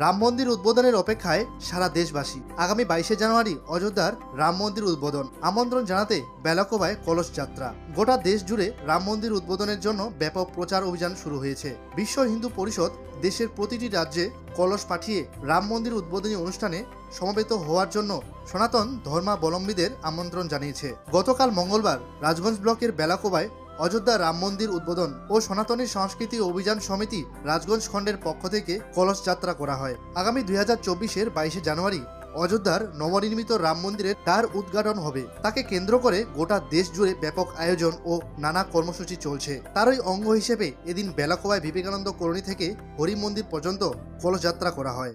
রাম মন্দির উদ্বোধনের অপেক্ষায় সারা দেশবাসী। আগামী 22শে জানুয়ারি অযোধ্যার রাম মন্দির উদ্বোধন। আমন্ত্রণ জানাতে বেলাকোবায় কলস যাত্রা। গোটা দেশ জুড়ে রাম মন্দির উদ্বোধনের জন্য ব্যাপক প্রচার অভিযান শুরু হয়েছে। বিশ্ব হিন্দু পরিষদ দেশের প্রতিটি রাজ্যে কলস পাঠিয়ে রাম মন্দির উদ্বোধনী অনুষ্ঠানে সমবেত হওয়ার জন্য সনাতন ধর্মাবলম্বীদের আমন্ত্রণ জানিয়েছে। গতকাল মঙ্গলবার রাজগঞ্জ ব্লকের বেলাকোবায় অযোধ্যা রাম মন্দির উদ্বোধন ও সনাতনী সংস্কৃতি অভিযান সমিতি রাজগঞ্জ খণ্ডের পক্ষ থেকে কলস যাত্রা করা হয়। আগামী 2024-এর 22শে জানুয়ারি অযোধ্যার নবনির্মিত রাম মন্দিরের তার উদ্ঘাটন হবে। তাকে কেন্দ্র করে গোটা দেশ জুড়ে ব্যাপক আয়োজন ও নানা কর্মসূচি চলছে। তারই অঙ্গ হিসেবে এদিন বেলাকোবায় বিবেকানন্দ কলোনি থেকে হরি মন্দির পর্যন্ত কলস যাত্রা করা হয়।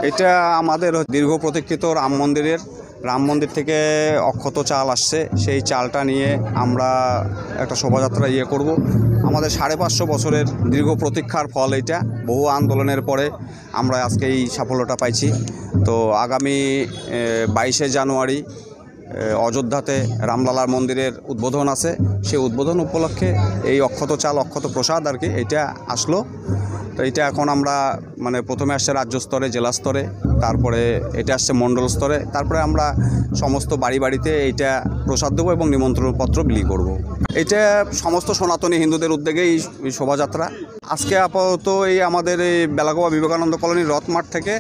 এটা আমাদের দীর্ঘ প্রতীক্ষিত রাম মন্দির থেকে অক্ষত চাল আসছে, সেই চালটা নিয়ে আমরা একটা শোভাযাত্রা করব। আমাদের 550 বছরের দীর্ঘ প্রতীক্ষার ফল এটা। বহু আন্দোলনের পরে আমরা আজকে এই সাফল্যটা পাইছি। তো আগামী 22শে জানুয়ারি অযোধ্যাতে রামলালার মন্দিরের উদ্বোধন আছে। সেই উদ্বোধন উপলক্ষে এই অক্ষত চাল, অক্ষত প্রসাদ আর কি এটা আসলো। তো এটা এখন আমরা প্রথমে আসছে রাজ্য স্তরে, জেলা স্তরে, তারপরে এটা আসছে মণ্ডল স্তরে, তারপরে আমরা সমস্ত বাড়িতে এইটা প্রসাদ দেবো এবং নিমন্ত্রণপত্র বিলি করব। এটা সমস্ত সনাতনী হিন্দুদের উদ্যোগে এই শোভাযাত্রা। আজকে আপাতত এই আমাদের এই বেলাকোবা বিবেকানন্দ কলোনির রথমাঠ থেকে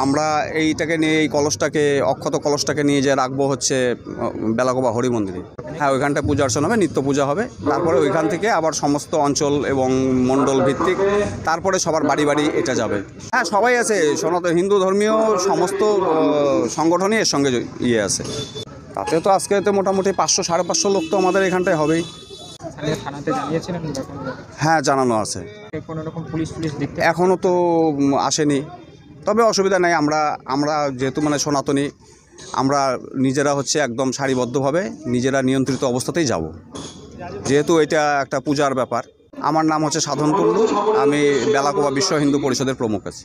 আমরা এইটাকে নিয়ে, এই কলসটাকে, অক্ষত কলসটাকে নিয়ে যে রাখবো হচ্ছে বেলাকোবা হরি মন্দিরে। হ্যাঁ, ওইখানটা পূজা অর্চনা হবে, নিত্য পূজা হবে। তারপরে ওইখান থেকে আবার সমস্ত অঞ্চল এবং মণ্ডল ভিত্তিক তারপরে সবার বাড়ি এটা যাবে। হ্যাঁ, সবাই আছে, সনাতন হিন্দু ধর্মীয় সমস্ত সংগঠনই এর সঙ্গে আছে। তাতে তো আজকে তো মোটামুটি 500-550 লোক তো আমাদের এখানটায় হবেই। হ্যাঁ, জানানো আছে। এখনও তো আসেনি, তবে অসুবিধা নাই। আমরা যেহেতু সনাতনী, আমরা নিজেরা হচ্ছে একদম সারিবদ্ধভাবে নিজেরা নিয়ন্ত্রিত অবস্থাতেই যাব, যেহেতু এটা একটা পূজার ব্যাপার। আমার নাম হচ্ছে সাধন কুণ্ডু, আমি বেলাকোবা বিশ্ব হিন্দু পরিষদের প্রমুখ আছি।